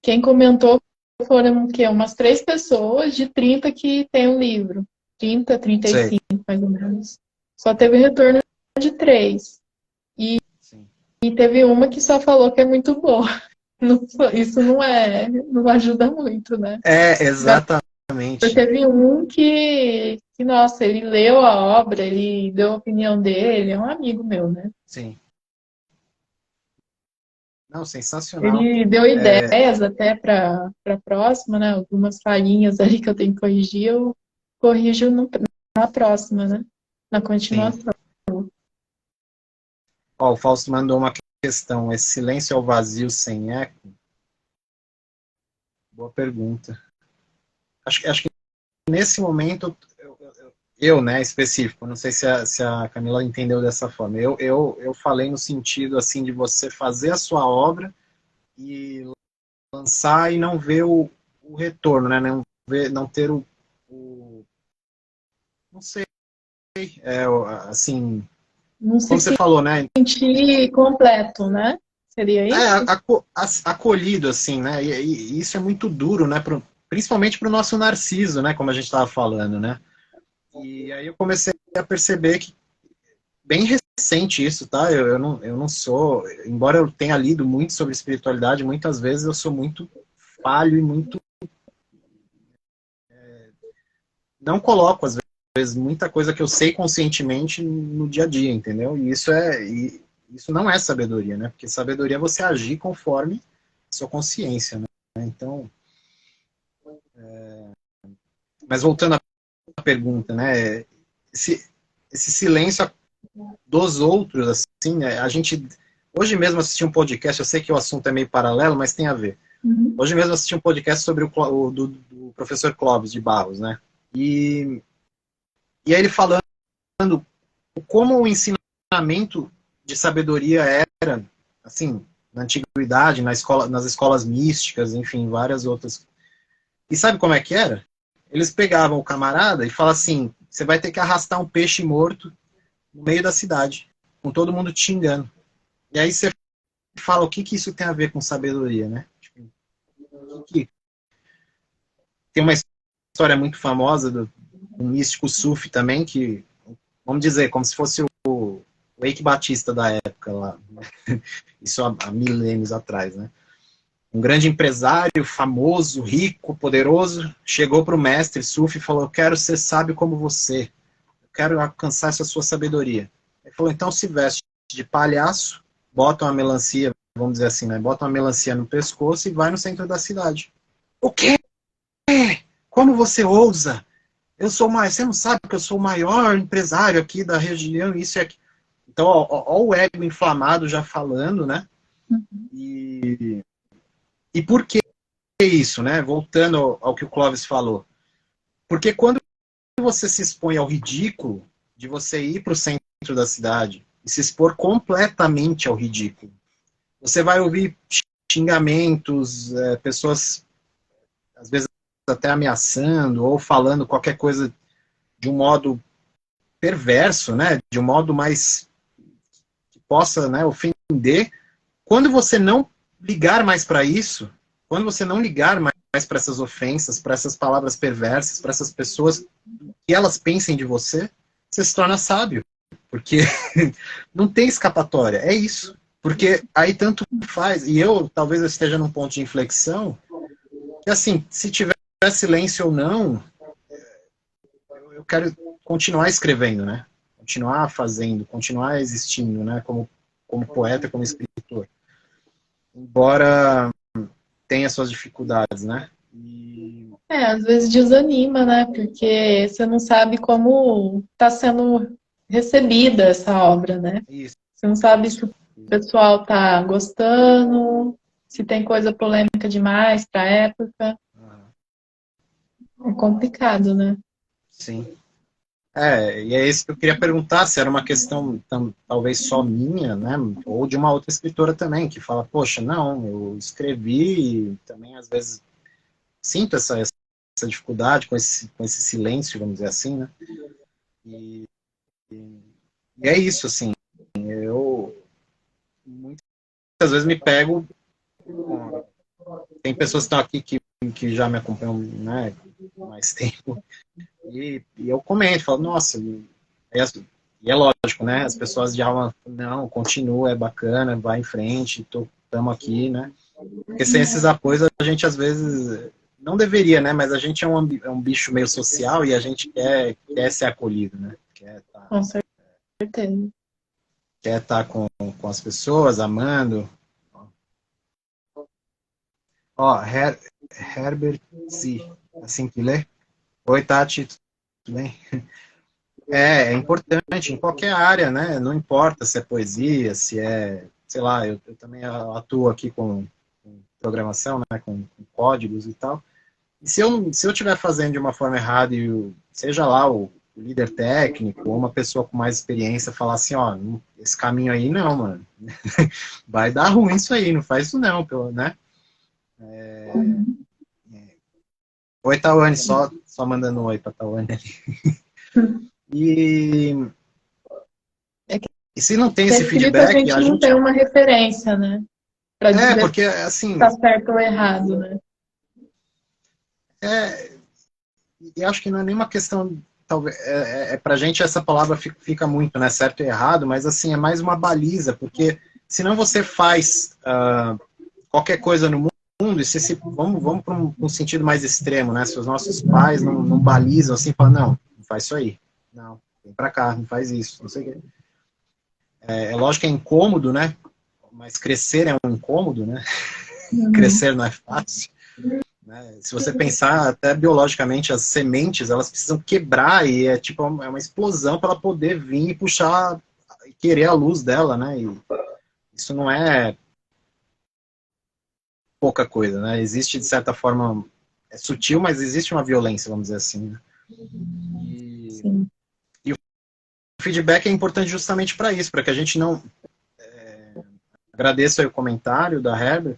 S3: quem comentou foram o quê? Umas 3 pessoas de 30 que tem o livro. 30,
S1: Sei.
S3: 35, mais ou menos. Só teve retorno de 3.
S1: Sim.
S3: E teve uma que só falou que é muito boa. Isso não ajuda muito, né?
S1: Exatamente.
S3: Teve um nossa, ele leu a obra, ele deu a opinião dele, é um amigo meu, né?
S1: Sim. Não, sensacional.
S3: Ele deu ideias até para a próxima, né? Algumas falhinhas ali que eu tenho que corrigir, eu corrijo na próxima, né? Na
S1: Sim.
S3: continuação.
S1: Ó, o Fausto mandou uma questão. Esse silêncio ao vazio sem eco? Boa pergunta. Acho que nesse momento, né, específico, não sei se a Camila entendeu dessa forma. Eu falei no sentido, assim, de você fazer a sua obra e lançar e não ver o retorno, né? Não ter não sei, assim,
S3: Não se
S1: como você falou, né?
S3: sentir completo, né? Seria isso?
S1: Acolhido, assim, né? E isso é muito duro, né? principalmente para o nosso narciso, né, como a gente estava falando, né? E aí eu comecei a perceber que, bem recente isso, tá? Eu não sou, embora eu tenha lido muito sobre espiritualidade, muitas vezes eu sou muito falho e muito... não coloco, às vezes, muita coisa que eu sei conscientemente no dia a dia, entendeu? E isso não é sabedoria, né? Porque sabedoria é você agir conforme a sua consciência, né? Então, mas voltando à pergunta, né? Esse silêncio dos outros, assim, né? A gente... Hoje mesmo assisti um podcast, eu sei que o assunto é meio paralelo, mas tem a ver. Hoje mesmo assisti um podcast sobre do professor Clóvis de Barros, né? E aí ele falando como o ensinamento de sabedoria era, assim, na antiguidade, nas escolas místicas, enfim, várias outras. E sabe como é que era? Eles pegavam o camarada e falavam assim, você vai ter que arrastar um peixe morto no meio da cidade, com todo mundo te xingando. E aí você fala, o que isso tem a ver com sabedoria, né? Tipo, tem uma história muito famosa do místico sufi também, que, vamos dizer, como se fosse o Eike Batista da época lá, né? Isso há milênios atrás, né? Um grande empresário, famoso, rico, poderoso, chegou para o mestre sufi e falou, eu quero ser sábio como você, eu quero alcançar essa sua sabedoria. Ele falou, então se veste de palhaço, bota uma melancia, vamos dizer assim, né? Bota uma melancia no pescoço e vai no centro da cidade. O quê? Como você ousa? Você não sabe que eu sou o maior empresário aqui da região, isso e aquilo. Então, ó o ego inflamado já falando, né? E por que isso, né? Voltando ao que o Clóvis falou. Porque quando você se expõe ao ridículo de você ir para o centro da cidade e se expor completamente ao ridículo, você vai ouvir xingamentos, pessoas, às vezes, até ameaçando ou falando qualquer coisa de um modo perverso, né? De um modo mais que possa, né, ofender. Quando você não ligar mais para isso, quando você não ligar mais para essas ofensas, para essas palavras perversas, para essas pessoas que elas pensem de você, você se torna sábio. Porque não tem escapatória, é isso. Porque aí tanto faz, e talvez eu esteja num ponto de inflexão, que assim, se tiver silêncio ou não, eu quero continuar escrevendo, né? Continuar fazendo, continuar existindo, né? Como poeta, como escritor. Embora tenha suas dificuldades, né?
S3: Às vezes desanima, né? Porque você não sabe como está sendo recebida essa obra, né?
S1: Isso.
S3: Você não sabe se o pessoal tá gostando, se tem coisa polêmica demais para a época. É complicado, né?
S1: Sim. E é isso que eu queria perguntar, se era uma questão talvez só minha, né? Ou de uma outra escritora também, que fala, poxa, não, eu escrevi e também às vezes sinto essa dificuldade com esse silêncio, vamos dizer assim, né? E é isso, assim, eu muitas vezes me pego, tem pessoas que estão aqui que já me acompanham, né, há mais tempo, e eu comento, falo, nossa, e é lógico, né, as pessoas de alma, não, continua, é bacana, vai em frente, estamos aqui, né, porque sem esses apoios a gente às vezes, não deveria, né, mas a gente é um bicho meio social e a gente quer ser acolhido, né,
S3: Com certeza.
S1: Quer estar com as pessoas, amando. Ó, Herbert Z, assim que lê. Oi, Tati, tudo bem? É importante em qualquer área, né? Não importa se é poesia, se é, sei lá, eu também atuo aqui com programação, né? Com códigos e tal. E se eu estiver fazendo de uma forma errada e seja lá o líder técnico ou uma pessoa com mais experiência falar assim, ó, esse caminho aí não, mano. Vai dar ruim isso aí, não faz isso não, né? Oi, Tawane, só mandando um oi pra Tawane ali. E se não tem esse feedback,
S3: a gente não tem uma referência, né? Pra dizer
S1: porque assim...
S3: tá certo ou errado, né?
S1: E acho que não é nenhuma questão, talvez, pra gente essa palavra fica muito, né, certo e errado, mas assim, é mais uma baliza, porque senão você faz qualquer coisa no mundo, e vamos para um sentido mais extremo, né, se os nossos pais não balizam assim, falam, não faz isso aí, não, vem pra cá, não faz isso, não sei o quê. É lógico que é incômodo, né, mas crescer é um incômodo, né, crescer não é fácil. Né? Se você pensar até biologicamente, as sementes elas precisam quebrar e é tipo uma explosão para ela poder vir e puxar e querer a luz dela, né? E isso não é pouca coisa, né? Existe de certa forma, é sutil, mas existe uma violência, vamos dizer assim. Né?
S3: Sim.
S1: E o feedback é importante justamente para isso, para que a gente não agradeço aí o comentário da Herbert,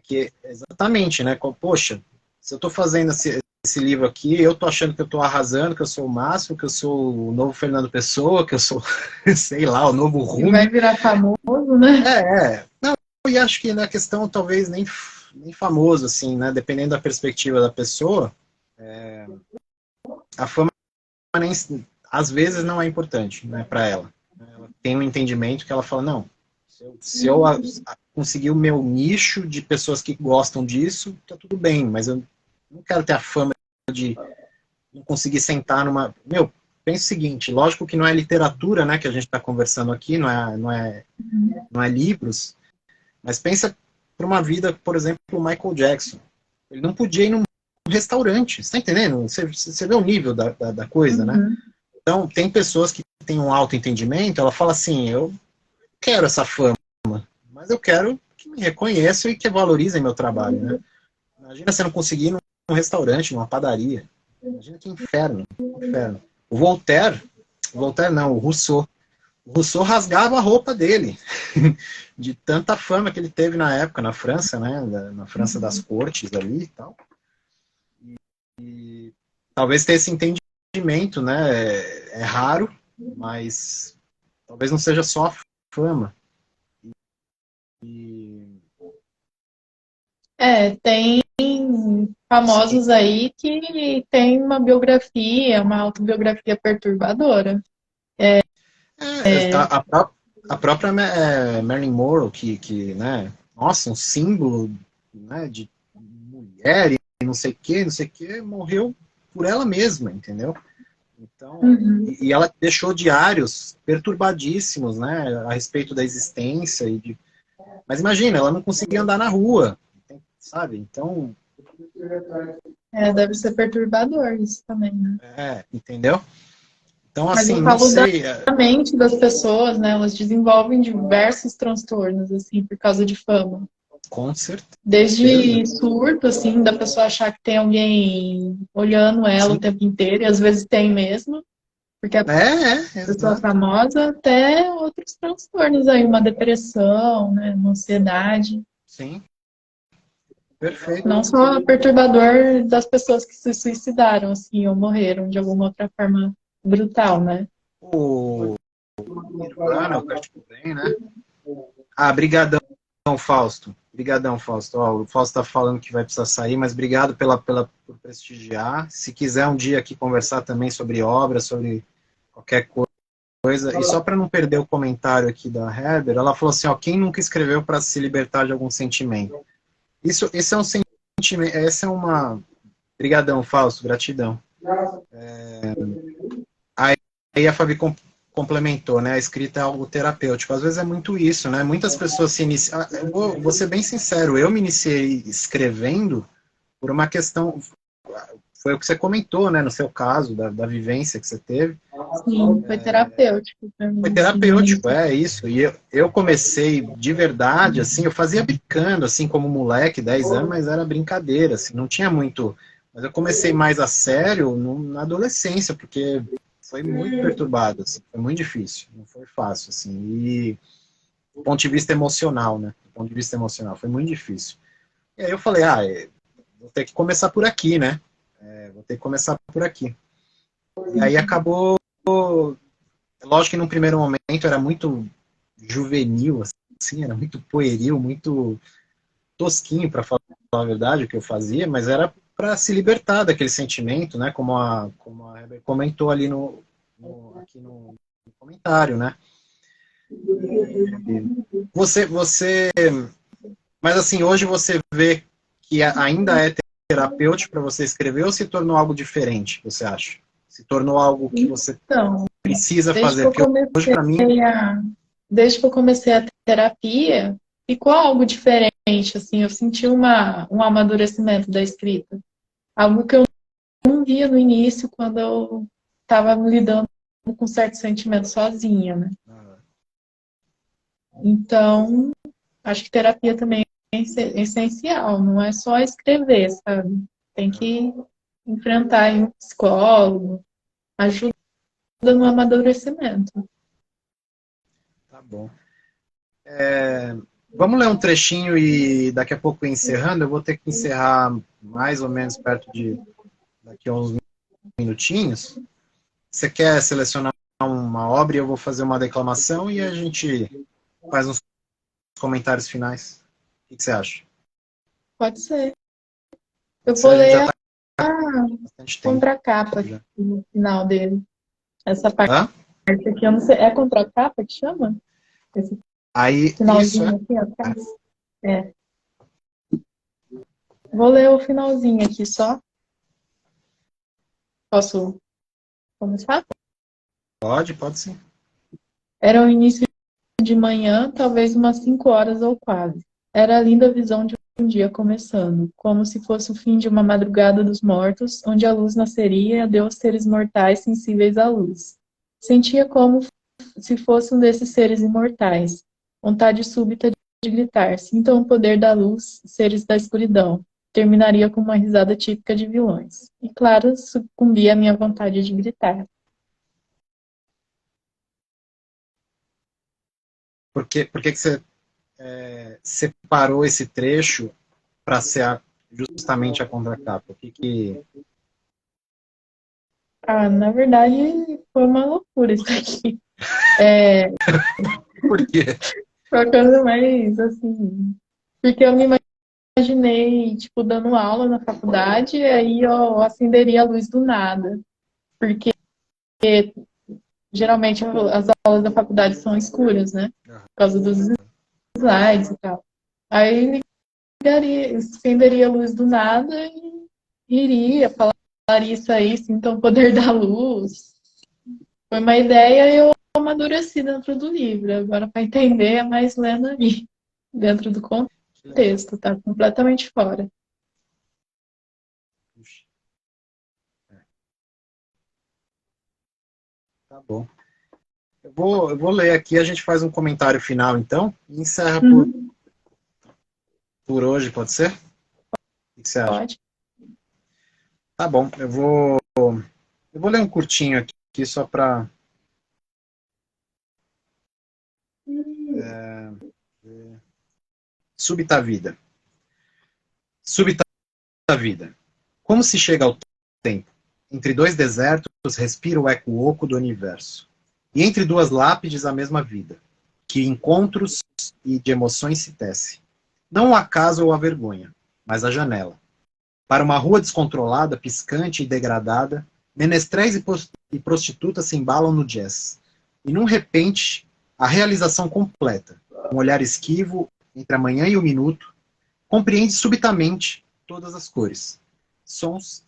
S1: que exatamente, né? Poxa, se eu estou fazendo esse livro aqui, eu estou achando que eu estou arrasando, que eu sou o máximo, que eu sou o novo Fernando Pessoa, que eu sou, sei lá, o novo Rumi.
S3: Vai virar famoso, né?
S1: Não, e acho que na questão talvez nem famoso, assim, né? Dependendo da perspectiva da pessoa, a fama nem, às vezes não é importante, né, para ela. Ela tem um entendimento que ela fala, não, se eu conseguir o meu nicho de pessoas que gostam disso, tá tudo bem, mas eu não quero ter a fama de não conseguir sentar numa... Meu, pensa o seguinte, lógico que não é literatura, né, que a gente está conversando aqui, não é livros, mas pensa para uma vida, por exemplo, o Michael Jackson. Ele não podia ir num restaurante, você tá entendendo? Você vê o nível da coisa, né? Então, tem pessoas que têm um alto entendimento, ela fala assim, eu quero essa fama, mas eu quero que me reconheçam e que valorizem meu trabalho, né? Imagina você não conseguir ir num restaurante, numa padaria. Imagina que inferno, inferno. O Voltaire não, o Rousseau rasgava a roupa dele, de tanta fama que ele teve na época, na França, né? Na França das cortes ali e tal. E talvez ter esse entendimento, né? É raro, mas talvez não seja só a fama.
S3: Tem famosos aí que tem uma biografia, uma autobiografia perturbadora.
S1: A própria Marilyn Monroe, que né, nossa, um símbolo, né, de mulher e não sei o que, morreu por ela mesma, entendeu? Então, e ela deixou diários perturbadíssimos, né, a respeito da existência mas imagina, ela não conseguia andar na rua, sabe? Então,
S3: deve ser perturbador isso também, né?
S1: Entendeu? Então,
S3: Mas
S1: assim,
S3: eu
S1: não
S3: falo
S1: sei.
S3: da mente das pessoas, né? Elas desenvolvem diversos transtornos, assim, por causa de fama.
S1: Com certeza.
S3: Desde surto, assim, da pessoa achar que tem alguém olhando ela o tempo inteiro, e às vezes tem mesmo, porque a pessoa famosa, até outros transtornos aí, uma depressão, né? Uma ansiedade.
S1: Sim. Perfeito.
S3: Não só perturbador das pessoas que se suicidaram, assim, ou morreram de alguma outra forma brutal, né?
S1: O Nirvana, o Kurt Cobain, né? Brigadão, Fausto. Brigadão, Fausto. Ó, o Fausto tá falando que vai precisar sair, mas obrigado por prestigiar. Se quiser um dia aqui conversar também sobre obra, sobre qualquer coisa. E só para não perder o comentário aqui da Heather, ela falou assim, ó, quem nunca escreveu para se libertar de algum sentimento? Esse é um sentimento, essa é uma... Brigadão, Fausto, gratidão. Aí a Fabi complementou, né? A escrita é algo terapêutico. Às vezes é muito isso, né? Muitas pessoas se iniciam... Vou ser bem sincero, eu me iniciei escrevendo por uma questão... Foi o que você comentou, né? No seu caso, da vivência que você teve.
S3: Sim, foi terapêutico pra mim.
S1: Foi terapêutico, é isso. E eu comecei de verdade, assim, eu fazia brincando, assim, como moleque, 10 anos, mas era brincadeira, assim, não tinha muito... Mas eu comecei mais a sério na adolescência, porque foi muito perturbado, assim, foi muito difícil, não foi fácil, assim, e do ponto de vista emocional, né? Do ponto de vista emocional, foi muito difícil. E aí eu falei, vou ter que começar por aqui, né? Vou ter que começar por aqui. E aí acabou... Lógico que num primeiro momento era muito juvenil, assim, era muito pueril, muito tosquinho, para falar a verdade, o que eu fazia, mas era para se libertar daquele sentimento, né? Como a Heber comentou ali aqui no comentário, né? Você, mas assim, hoje você vê que ainda é terapêutico para você escrever ou se tornou algo diferente, você acha? Se tornou algo que você
S3: Então,
S1: precisa
S3: desde que
S1: fazer?
S3: eu
S1: Porque hoje para mim...
S3: desde que eu comecei a terapia, ficou algo diferente, assim, eu senti um amadurecimento da escrita. Algo que eu não via no início, quando eu estava lidando com certos sentimentos sozinha, né? Então, acho que terapia também é essencial, não é só escrever, sabe? Tem que enfrentar aí um psicólogo, ajuda no amadurecimento.
S1: Tá bom. Vamos ler um trechinho e daqui a pouco encerrando. Eu vou ter que encerrar mais ou menos perto de daqui a uns minutinhos. Você quer selecionar uma obra e eu vou fazer uma declamação e a gente faz uns comentários finais. O que você acha?
S3: Pode ser. Eu
S1: Se
S3: vou
S1: a gente já
S3: ler
S1: está
S3: a
S1: bastante tempo.
S3: contracapa aqui no final dele. Essa parte
S1: Hã?
S3: aqui, eu não sei, é contracapa que chama? Esse
S1: Aí, isso
S3: finalzinho aqui atrás? É. Vou ler o finalzinho aqui só. Posso começar?
S1: pode sim.
S3: Era o início de manhã, talvez umas 5 horas ou quase. Era a linda visão de um dia começando, como se fosse o fim de uma madrugada dos mortos, onde a luz nasceria e adeus seres mortais sensíveis à luz. Sentia como se fosse um desses seres imortais. Vontade súbita de gritar. Sintam o poder da luz, seres da escuridão. Terminaria com uma risada típica de vilões. E claro, sucumbi à minha vontade de gritar.
S1: Por que você separou esse trecho para ser justamente a contracapa?
S3: Na verdade, foi uma loucura isso aqui.
S1: Por quê?
S3: Foi a coisa mais, assim... Porque eu me imaginei, tipo, dando aula na faculdade, e aí eu acenderia a luz do nada. Porque geralmente as aulas da faculdade são escuras, né? Por causa dos slides e tal. Aí acenderia a luz do nada e iria, falaria isso aí, sinta o poder da luz. Foi uma ideia e eu amadureci dentro do livro. Agora, para entender, é mais lendo ali, dentro do contexto, tá completamente fora.
S1: Tá bom. Eu vou ler aqui, a gente faz um comentário final, então, e encerra por hoje, pode ser? O que você acha?
S3: Pode.
S1: Tá bom, eu vou ler um curtinho aqui só para... Súbita vida. Súbita vida. Como se chega ao tempo? Entre dois desertos, respira o eco oco do universo. E entre duas lápides, a mesma vida, que encontros e de emoções se tece. Não o acaso ou a vergonha, mas a janela. Para uma rua descontrolada, piscante e degradada, menestréis e prostitutas se embalam no jazz. E num repente, a realização completa, um olhar esquivo entre a manhã e o minuto, compreende subitamente todas as cores, sons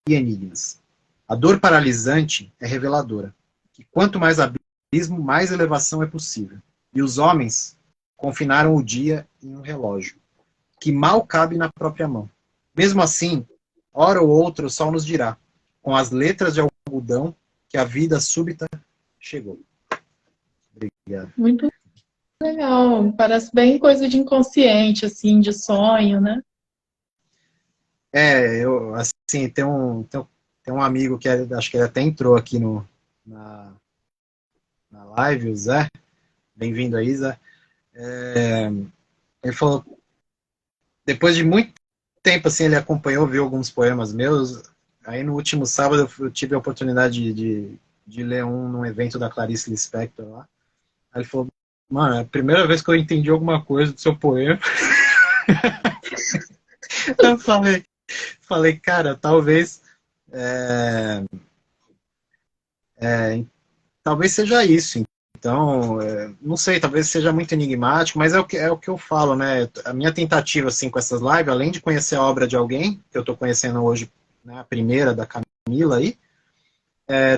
S1: e enigmas. A dor paralisante é reveladora, que quanto mais abismo, mais elevação é possível. E os homens confinaram o dia em um relógio, que mal cabe na própria mão. Mesmo assim, hora ou outra o sol nos dirá, com as letras de algodão, que a vida súbita chegou. Obrigado.
S3: Muito legal. Parece bem coisa de inconsciente, assim, de sonho, né?
S1: Eu, assim, tem um amigo que acho que ele até entrou aqui na live, o Zé. Bem-vindo aí, Zé. Ele falou, depois de muito tempo, assim, ele acompanhou, viu alguns poemas meus. Aí no último sábado eu tive a oportunidade de ler um num evento da Clarice Lispector lá. Aí ele falou, mano, é a primeira vez que eu entendi alguma coisa do seu poema. Eu falei, cara, é, talvez seja isso. Então, não sei, talvez seja muito enigmático, mas é o que eu falo, né? A minha tentativa, assim, com essas lives, além de conhecer a obra de alguém, que eu estou conhecendo hoje, né, a primeira da Camila aí,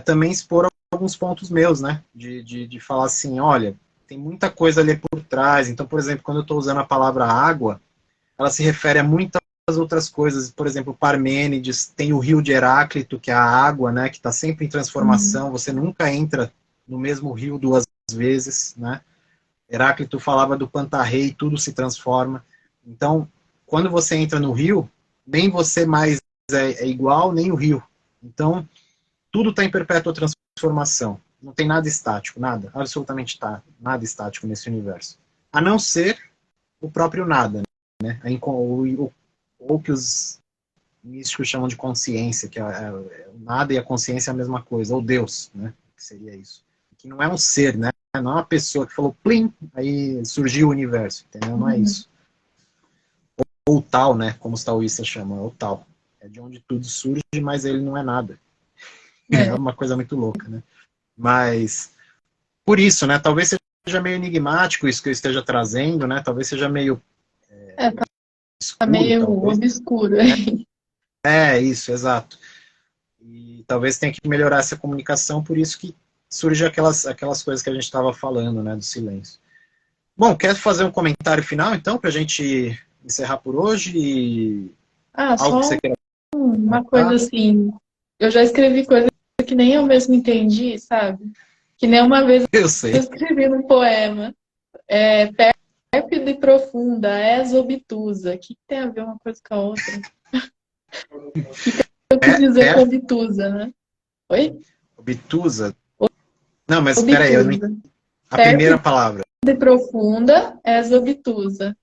S1: também expor alguns pontos meus, né? De falar assim, olha, tem muita coisa ali por trás. Então, por exemplo, quando eu estou usando a palavra água, ela se refere a muitas outras coisas. Por exemplo, Parmênides tem o rio de Heráclito, que é a água, né? Que está sempre em transformação. Você nunca entra no mesmo rio duas vezes, né? Heráclito falava do Pantarrei, tudo se transforma. Então, quando você entra no rio, nem você mais é igual, nem o rio. Então, tudo está em perpétua transformação. Não tem nada estático, nada, absolutamente nada estático nesse universo. A não ser o próprio nada, né? Ou que os místicos chamam de consciência, que o nada e a consciência é a mesma coisa, ou Deus, né? Que seria isso. Que não é um ser, né? Não é uma pessoa que falou plim, aí surgiu o universo, entendeu? Não é isso. Ou tal, né? Como os taoístas chamam, ou tal. É de onde tudo surge, mas ele não é nada. É uma coisa muito louca, né? Mas, por isso, né? Talvez seja meio enigmático isso que eu esteja trazendo, né? Talvez seja meio escuro,
S3: tá meio
S1: talvez.
S3: obscuro.
S1: Isso, exato. E talvez tenha que melhorar essa comunicação, por isso que surge aquelas coisas que a gente estava falando, né? Do silêncio. Bom, quer fazer um comentário final, então, para a gente encerrar por hoje? Algo
S3: Só
S1: que você queira
S3: uma
S1: comentar?
S3: coisa assim, eu já escrevi coisa que nem eu mesmo entendi, sabe? Que nem uma vez
S1: Eu
S3: eu
S1: sei.
S3: escrevi num poema, pérfida e profunda, és obtusa. O que tem a ver uma coisa com a outra? O que eu quis dizer com obtusa, né? Oi?
S1: Obtusa? Não, mas espera aí,
S3: Obtusa.
S1: a primeira
S3: Pérfida
S1: palavra.
S3: e profunda, és obtusa.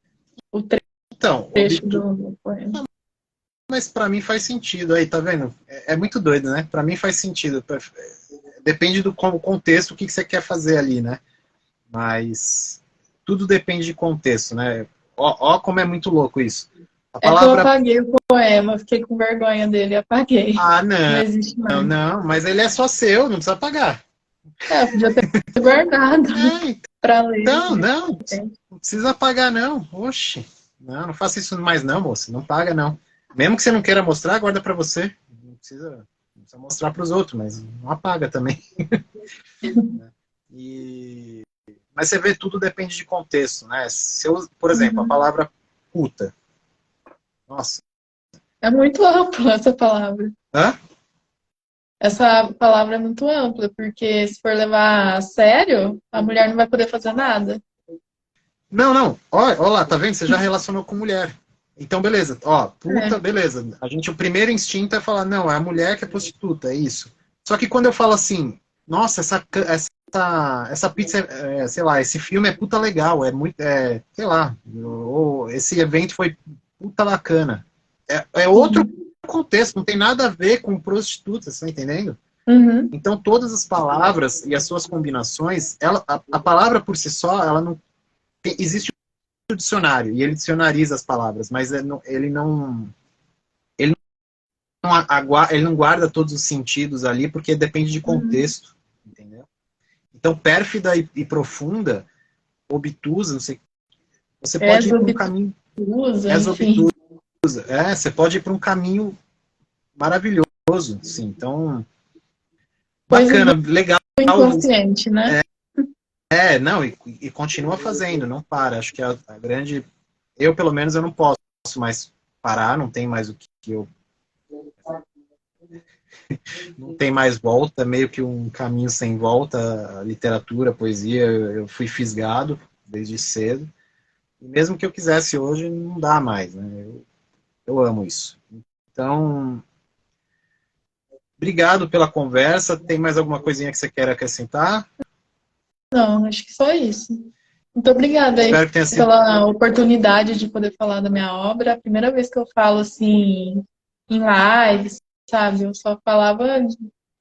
S3: O
S1: Então,
S3: trecho do poema.
S1: mas para mim faz sentido aí, tá vendo? É muito doido, né? Para mim faz sentido. Depende do contexto, o que você quer fazer ali, né? Mas tudo depende de contexto, né? Ó como é muito louco isso. A
S3: É que eu
S1: palavra...
S3: apaguei o poema, fiquei com vergonha dele e apaguei. Não existe mais.
S1: Não, mas ele é só seu, não precisa pagar.
S3: Eu podia ter guardado para ler.
S1: Não precisa pagar não. Oxe, não faça isso mais não, moça, não paga não. Mesmo que você não queira mostrar, guarda para você. Não precisa mostrar para os outros, mas não apaga também. Mas você vê, tudo depende de contexto, né? Se eu, por exemplo, a palavra puta. Nossa.
S3: É muito ampla essa palavra.
S1: Hã?
S3: Essa palavra é muito ampla, porque se for levar a sério, a mulher não vai poder fazer nada.
S1: Não. Olha lá, tá vendo? Você já relacionou com mulher. Então, beleza. Ó, puta, beleza. O primeiro instinto é falar, não, é a mulher que é prostituta, é isso. Só que quando eu falo assim, nossa, essa pizza, sei lá, esse filme é puta legal, é muito, sei lá, ou esse evento foi puta bacana. É outro contexto, não tem nada a ver com prostituta, você tá entendendo?
S3: Uhum.
S1: Então, todas as palavras e as suas combinações, a palavra por si só, ela não... Existe o dicionário, e ele dicionariza as palavras, mas ele não guarda todos os sentidos ali, porque depende de contexto, entendeu? Então, pérfida e profunda, obtusa, não sei, você pode ir para um caminho...
S3: Enfim.
S1: Você pode ir para um caminho maravilhoso, sim. Então, bacana, legal.
S3: Inconsciente, né?
S1: Não, e continua fazendo, não para. Acho que a grande... Eu, pelo menos, eu não posso mais parar, não tem mais o que eu... Não tem mais volta, meio que um caminho sem volta, a literatura, a poesia, eu fui fisgado desde cedo. E mesmo que eu quisesse hoje, não dá mais, né? Eu amo isso. Então, obrigado pela conversa. Tem mais alguma coisinha que você quer acrescentar?
S3: Não, acho que só isso. Muito obrigada aí pela oportunidade de poder falar da minha obra. É a primeira vez que eu falo assim em lives, sabe? Eu só falava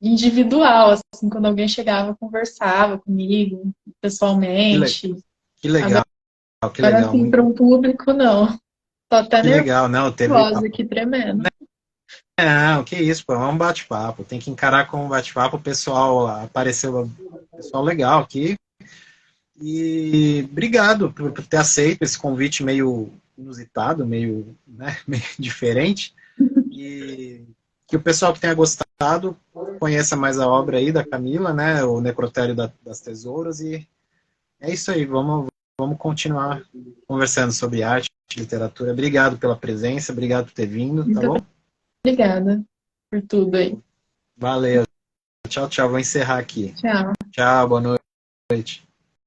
S3: individual, assim, quando alguém chegava, conversava comigo pessoalmente.
S1: Que legal.
S3: Agora, assim, para um público, não. Tô até
S1: que legal, não,
S3: nervosa aqui, tremendo.
S1: Não, que isso, pô, é um bate-papo. Tem que encarar como um bate-papo. O pessoal apareceu, pessoal legal aqui. E obrigado por ter aceito esse convite meio inusitado, meio, né, meio diferente. E que o pessoal que tenha gostado conheça mais a obra aí da Camila, né, o Necrotério das Tesouras. E é isso aí, vamos continuar conversando sobre arte, literatura. Obrigado pela presença, obrigado por ter vindo, tá
S3: Muito
S1: bom?
S3: obrigada por tudo aí.
S1: Valeu. Tchau, tchau. Vou encerrar aqui.
S3: Tchau.
S1: Tchau, boa noite.